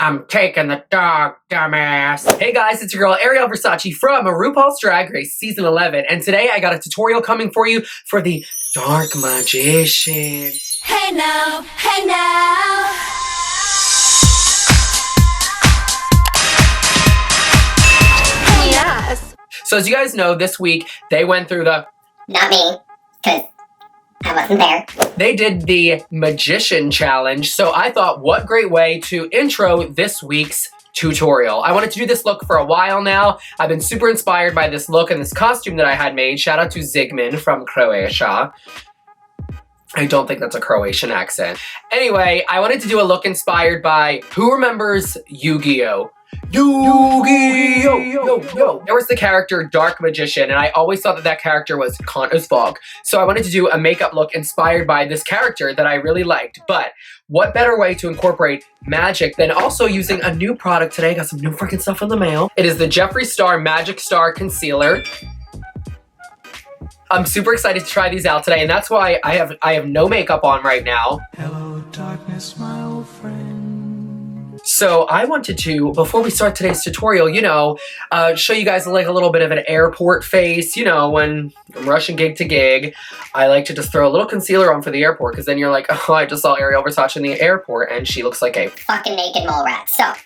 I'm taking the dog, dumbass. Hey guys, it's your girl Ariel Versace from RuPaul's Drag Race Season 11, and today I got a tutorial coming for you for the Dark Magician. Hey now, hey now. Yes. So as you guys know, this week they went through the... Not me, because I wasn't there. They did the Magician Challenge, so I thought what great way to intro this week's tutorial. I wanted to do this look for a while now. I've been super inspired by this look and this costume that I had made. Shout out to Zigman from Croatia. I don't think that's a Croatian accent. Anyway, I wanted to do a look inspired by, who remembers Yu-Gi-Oh? Yu-Gi-Oh! There was the character Dark Magician, and I always thought that that character was con as fuck. So I wanted to do a makeup look inspired by this character that I really liked. But what better way to incorporate magic than also using a new product today? I got some new freaking stuff in the mail. It is the Jeffree Star Magic Star Concealer. I'm super excited to try these out today, and that's why I have no makeup on right now. Hello, darkness, my old friend. So I wanted to, before we start today's tutorial, you know, show you guys like a little bit of an airport face. You know, when I'm rushing gig to gig, I like to just throw a little concealer on for the airport, because then you're like, oh, I just saw Ariel Versace in the airport, and she looks like a fucking naked mole rat. So I'm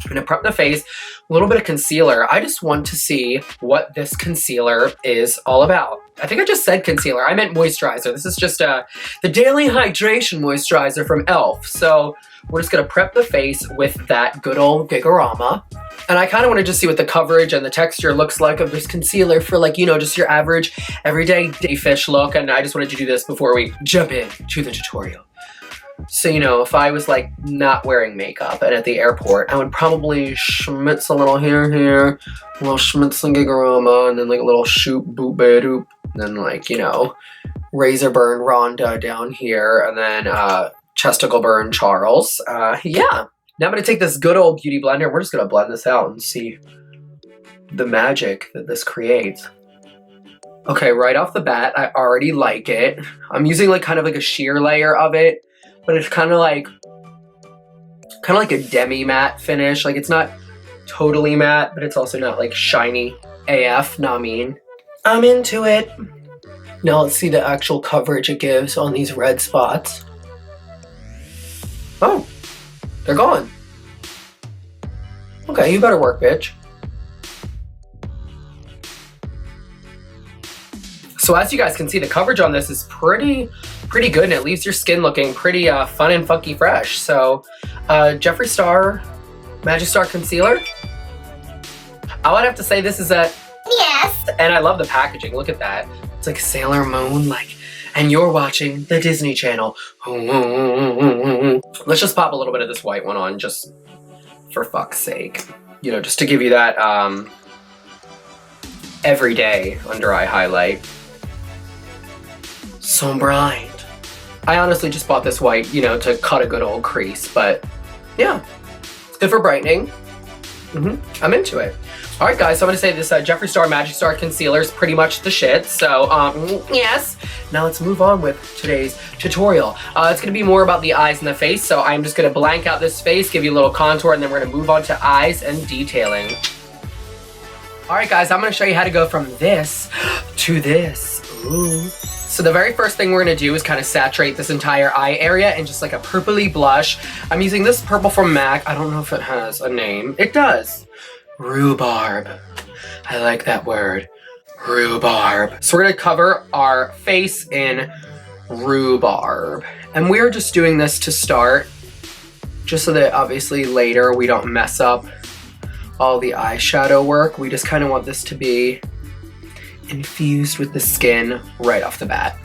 gonna prep the face, a little bit of concealer. I just want to see what this concealer is all about. I think I just said concealer. I meant moisturizer. This is just the Daily Hydration Moisturizer from e.l.f. So we're just gonna prep the face with that good old Gigorama. And I kind of want to just see what the coverage and the texture looks like of this concealer for, like, you know, just your average everyday day fish look. And I just wanted to do this before we jump in to the tutorial. So, you know, if I was like not wearing makeup and at the airport, I would probably schmitz a little here, a little schmitz and Gigorama, and then like a little shoot boop badoop, and then like, you know, razor burn Rhonda down here, and then chesticle burn Charles. Yeah. Now I'm gonna take this good old beauty blender. We're just gonna blend this out and see the magic that this creates. Okay, right off the bat, I already like it. I'm using like kind of like a sheer layer of it. But it's kind of like a demi-matte finish. Like, it's not totally matte, but it's also not like shiny AF. Nah, I mean, I'm into it. Now let's see the actual coverage it gives on these red spots. Oh, they're gone. Okay, you better work, bitch. So as you guys can see, the coverage on this is pretty good, and it leaves your skin looking pretty fun and funky fresh. So Jeffree Star Magic Star Concealer, I would have to say this is a yes. And I love the packaging. Look at that. It's like Sailor Moon, like, and you're watching the Disney Channel. Let's just pop a little bit of this white one on, just for fuck's sake. You know, just to give you that everyday under eye highlight. So bright. I honestly just bought this white, you know, to cut a good old crease, but yeah, it's good for brightening. I'm into it. All right, guys, so I'm gonna say this Jeffree Star Magic Star Concealer is pretty much the shit, so yes. Now let's move on with today's tutorial. It's gonna be more about the eyes and the face, so I'm just gonna blank out this face, give you a little contour, and then we're gonna move on to eyes and detailing. All right, guys, I'm gonna show you how to go from this to this. Ooh. So the very first thing we're gonna do is kind of saturate this entire eye area in just like a purpley blush. I'm using this purple from MAC. I don't know if it has a name. It does. Rhubarb. I like that word. Rhubarb. So we're gonna cover our face in rhubarb. And we're just doing this to start, just so that obviously later we don't mess up all the eyeshadow work. We just kind of want this to be infused with the skin right off the bat.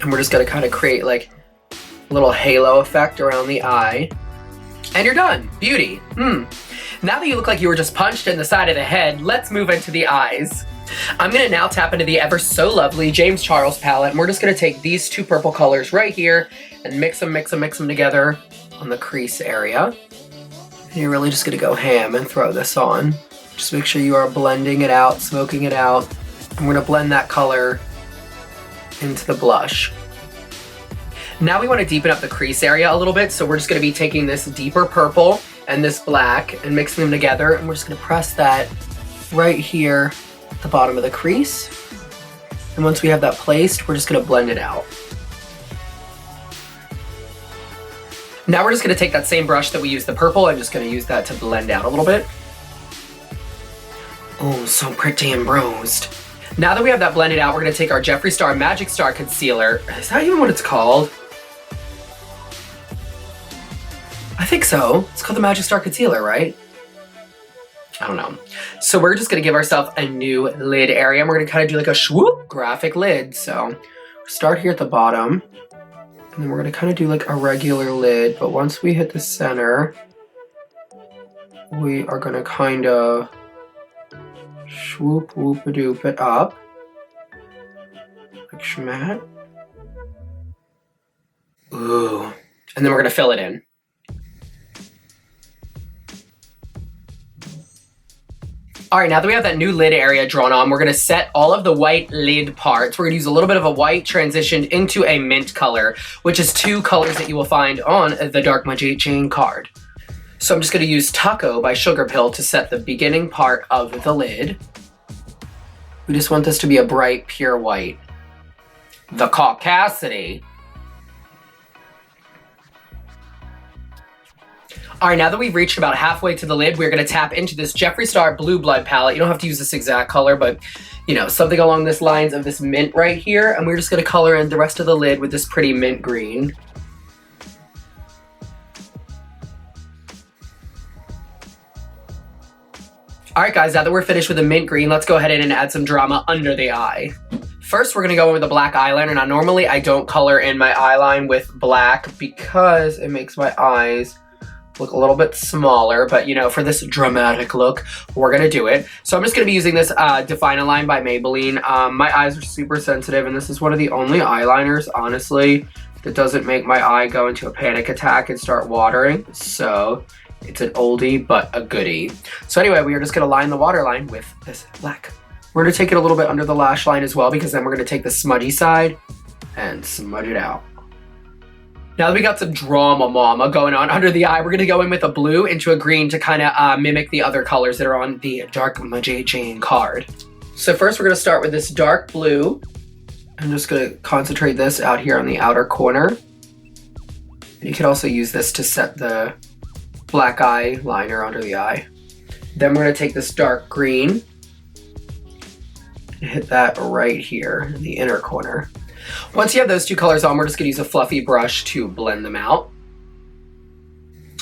And we're just gonna kind of create like a little halo effect around the eye. And you're done. Beauty. Now that you look like you were just punched in the side of the head, let's move into the eyes. I'm gonna now tap into the ever so lovely James Charles palette, and we're just gonna take these two purple colors right here and mix them together on the crease area. And you're really just gonna go ham and throw this on. Just make sure you are blending it out, smoking it out. I'm gonna blend that color into the blush. Now we wanna deepen up the crease area a little bit, so we're just gonna be taking this deeper purple and this black and mixing them together. And we're just gonna press that right here at the bottom of the crease. And once we have that placed, we're just gonna blend it out. Now we're just gonna take that same brush that we used the purple and just gonna use that to blend out a little bit. Oh, so pretty and bronzed. Now that we have that blended out, we're gonna take our Jeffree Star Magic Star Concealer. Is that even what it's called? I think so. It's called the Magic Star Concealer, right? I don't know. So we're just gonna give ourselves a new lid area, and we're gonna kind of do like a swoop graphic lid. So start here at the bottom, and then we're gonna kind of do like a regular lid, but once we hit the center, we are gonna kind of swoop whoop a doop it up like schmat. Ooh. And then we're gonna fill it in. All right, now that we have that new lid area drawn on, we're gonna set all of the white lid parts. We're gonna use a little bit of a white transitioned into a mint color, which is 2 colors that you will find on the Dark Magician Chain card. So I'm just gonna use Taco by Sugar Pill to set the beginning part of the lid. We just want this to be a bright, pure white. The Caucasity. All right, now that we've reached about halfway to the lid, we're gonna tap into this Jeffree Star Blue Blood palette. You don't have to use this exact color, but you know, something along this lines of this mint right here. And we're just gonna color in the rest of the lid with this pretty mint green. All right, guys, now that we're finished with the mint green, let's go ahead and add some drama under the eye. First, we're gonna go in with a black eyeliner. Now, normally I don't color in my eyeline with black because it makes my eyes look a little bit smaller, but you know, for this dramatic look, we're gonna do it. So I'm just gonna be using this Define a Line by Maybelline. My eyes are super sensitive, and this is one of the only eyeliners, honestly, that doesn't make my eye go into a panic attack and start watering. So it's an oldie, but a goodie. So anyway, we are just gonna line the waterline with this black. We're gonna take it a little bit under the lash line as well, because then we're gonna take the smudgy side and smudge it out. Now that we got some drama mama going on under the eye, we're gonna go in with a blue into a green to kind of mimic the other colors that are on the Dark Magician Chain card. So first we're gonna start with this dark blue. I'm just gonna concentrate this out here on the outer corner. And you could also use this to set the black eye liner under the eye. Then we're gonna take this dark green and hit that right here in the inner corner. Once you have those 2 colors on, we're just gonna use a fluffy brush to blend them out.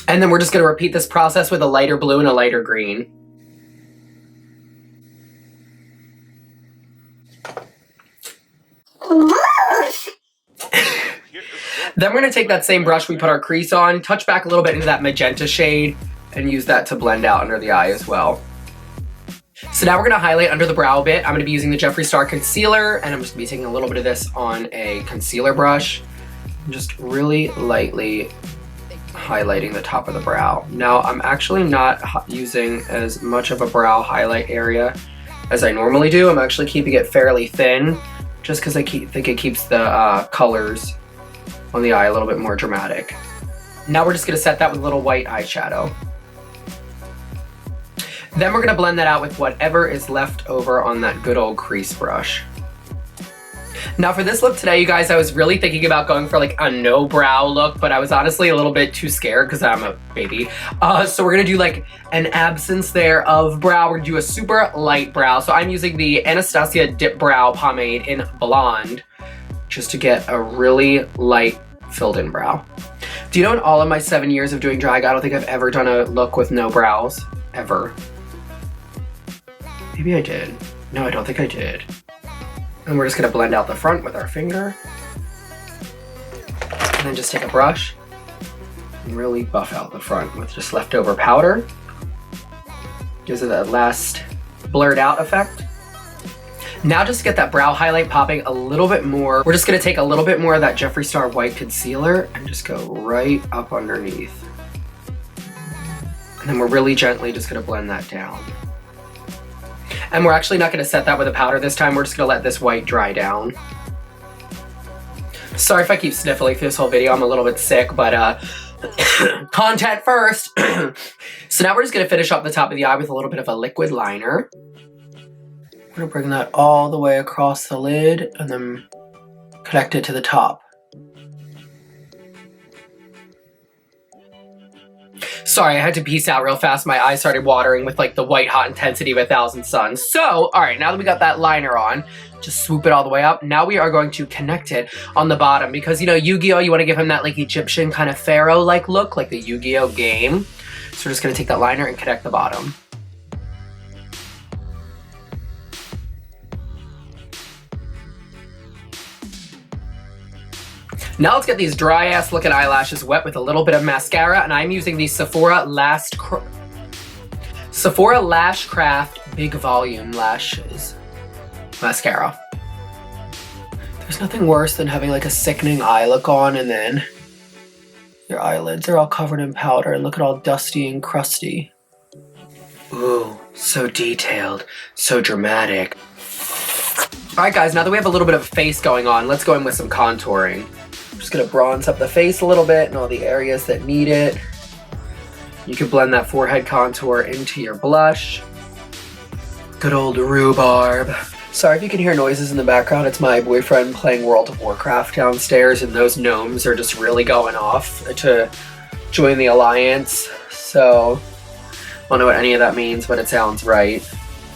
And then we're just gonna repeat this process with a lighter blue and a lighter green. Then we're gonna take that same brush we put our crease on, touch back a little bit into that magenta shade, and use that to blend out under the eye as well. So now we're gonna highlight under the brow a bit. I'm gonna be using the Jeffree Star Concealer, and I'm just gonna be taking a little bit of this on a concealer brush, and just really lightly highlighting the top of the brow. Now, I'm actually not using as much of a brow highlight area as I normally do. I'm actually keeping it fairly thin, just because I think it keeps the colors on the eye a little bit more dramatic. Now we're just gonna set that with a little white eyeshadow. Then we're gonna blend that out with whatever is left over on that good old crease brush. Now for this look today, you guys, I was really thinking about going for like a no brow look, but I was honestly a little bit too scared because I'm a baby. So we're gonna do like an absence there of brow. We're gonna do a super light brow. So I'm using the Anastasia Dip Brow Pomade in Blonde just to get a really light filled in brow. Do you know in all of my 7 years of doing drag, I don't think I've ever done a look with no brows, ever. Maybe I did. No, I don't think I did. And we're just gonna blend out the front with our finger. And then just take a brush and really buff out the front with just leftover powder. Gives it that last blurred out effect. Now just to get that brow highlight popping a little bit more, we're just gonna take a little bit more of that Jeffree Star White Concealer and just go right up underneath. And then we're really gently just gonna blend that down. And we're actually not gonna set that with a powder this time. We're just gonna let this white dry down. Sorry if I keep sniffling through this whole video. I'm a little bit sick, but Content first. So now we're just gonna finish up the top of the eye with a little bit of a liquid liner. I'm gonna bring that all the way across the lid and then connect it to the top. Sorry, I had to piece out real fast. My eyes started watering with like the white hot intensity of 1,000 suns. So, all right, now that we got that liner on, just swoop it all the way up. Now we are going to connect it on the bottom because, you know, Yu-Gi-Oh, you want to give him that like Egyptian kind of pharaoh-like look, like the Yu-Gi-Oh game. So we're just gonna take that liner and connect the bottom. Now let's get these dry ass looking eyelashes wet with a little bit of mascara, and I'm using the Sephora Lashcraft Big Volume Lashes mascara. There's nothing worse than having like a sickening eye look on and then your eyelids are all covered in powder and looking all dusty and crusty. Ooh, so detailed, so dramatic. All right guys, now that we have a little bit of a face going on, let's go in with some contouring. Just gonna bronze up the face a little bit and all the areas that need it. You can blend that forehead contour into your blush. Good old rhubarb. Sorry if you can hear noises in the background, it's my boyfriend playing World of Warcraft downstairs and those gnomes are just really going off to join the alliance. So, I don't know what any of that means, but it sounds right.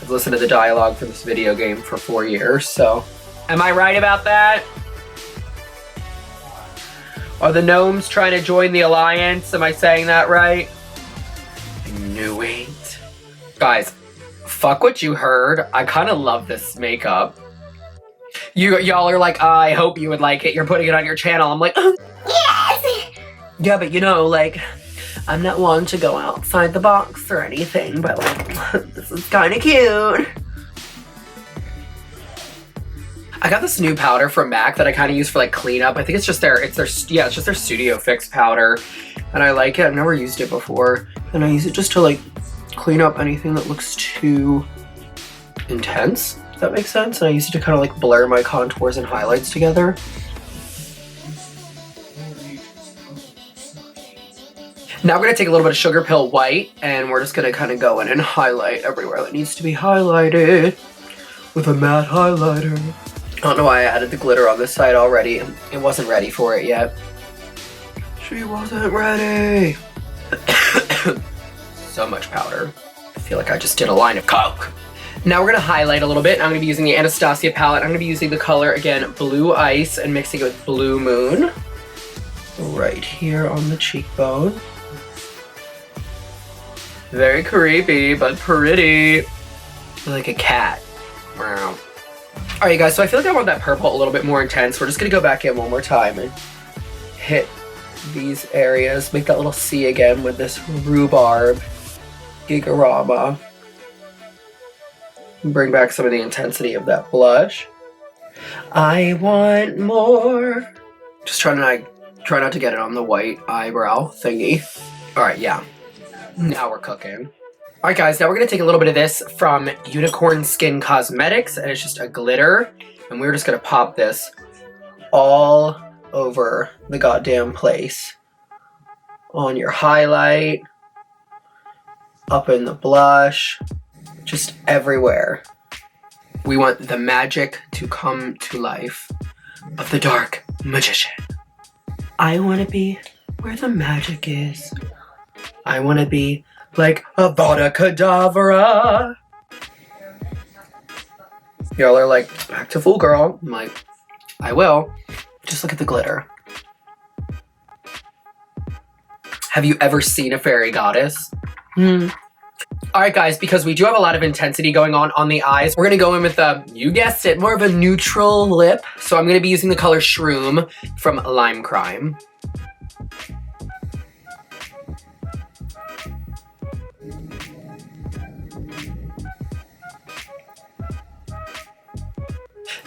I've listened to the dialogue for this video game for 4 years, so. Am I right about that? Are the gnomes trying to join the alliance? Am I saying that right? No, ain't. Guys, fuck what you heard. I kind of love this makeup. Y'all are like, I hope you would like it. You're putting it on your channel. I'm like, Yes! yeah, but you know, like, I'm not one to go outside the box or anything, but like, this is kind of cute. I got this new powder from MAC that I kind of use for like cleanup. I think it's just it's just their Studio Fix powder. And I like it. I've never used it before. And I use it just to like clean up anything that looks too intense. Does that make sense? And I use it to kind of like blur my contours and highlights together. Now we're gonna take a little bit of Sugar Pill White and we're just gonna kind of go in and highlight everywhere that needs to be highlighted with a matte highlighter. I don't know why I added the glitter on this side already. It wasn't ready for it yet. She wasn't ready. So much powder. I feel like I just did a line of coke. Now we're gonna highlight a little bit. I'm gonna be using the Anastasia palette. I'm gonna be using the color, again, Blue Ice and mixing it with Blue Moon. Right here on the cheekbone. Very creepy, but pretty. Like a cat. Wow. All right, guys, so I feel like I want that purple a little bit more intense. We're just gonna go back in one more time and hit these areas. Make that little C again with this rhubarb Gigarama. Bring back some of the intensity of that blush. I want more. Just try not to get it on the white eyebrow thingy. All right, yeah. Now we're cooking. All right, guys, now we're gonna take a little bit of this from Unicorn Skin Cosmetics, and it's just a glitter, and we're just gonna pop this all over the goddamn place. On your highlight, up in the blush, just everywhere. We want the magic to come to life of the dark magician. I wanna be where the magic is. I wanna be like Avada Kedavra. Y'all are like, act a fool, girl. I'm like, I will. Just look at the glitter. Have you ever seen a fairy goddess? Alright guys, because we do have a lot of intensity going on the eyes, we're gonna go in with you guessed it, more of a neutral lip. So I'm gonna be using the color Shroom from Lime Crime.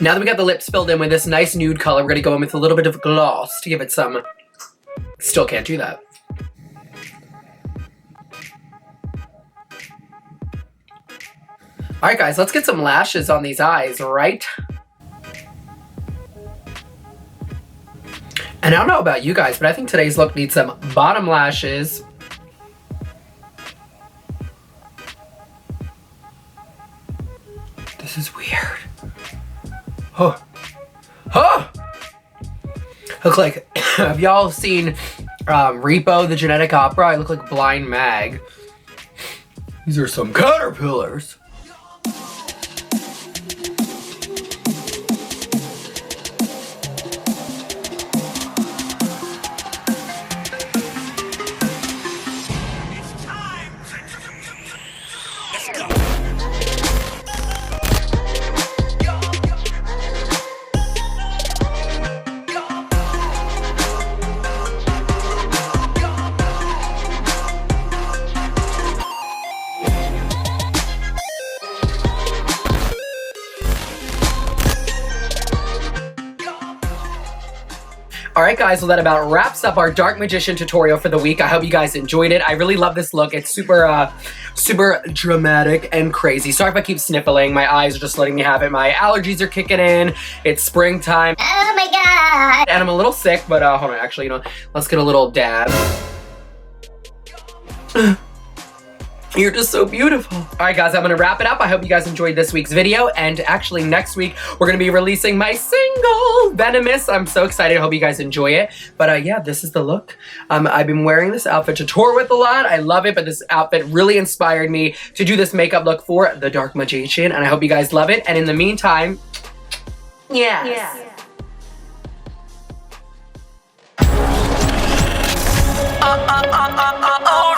Now that we got the lips filled in with this nice nude color, we're gonna go in with a little bit of gloss to give it some... Still can't do that. All right, guys, let's get some lashes on these eyes, right? And I don't know about you guys, but I think today's look needs some bottom lashes. This is weird. Oh. Oh! Look like, have y'all seen Repo, the Genetic Opera? I look like Blind Mag. These are some caterpillars. Alright guys, well that about wraps up our Dark Magician tutorial for the week. I hope you guys enjoyed it. I really love this look. It's super, super dramatic and crazy. Sorry if I keep sniffling. My eyes are just letting me have it. My allergies are kicking in. It's springtime. Oh my god! And I'm a little sick, but hold on, actually, let's get a little dab. You're just so beautiful. All right, guys, I'm gonna wrap it up. I hope you guys enjoyed this week's video. And actually, next week, we're gonna be releasing my single, Venomous. I'm so excited. I hope you guys enjoy it. But yeah, this is the look. I've been wearing this outfit to tour with a lot. I love it, but this outfit really inspired me to do this makeup look for the Dark Magician. And I hope you guys love it. And in the meantime, yes. All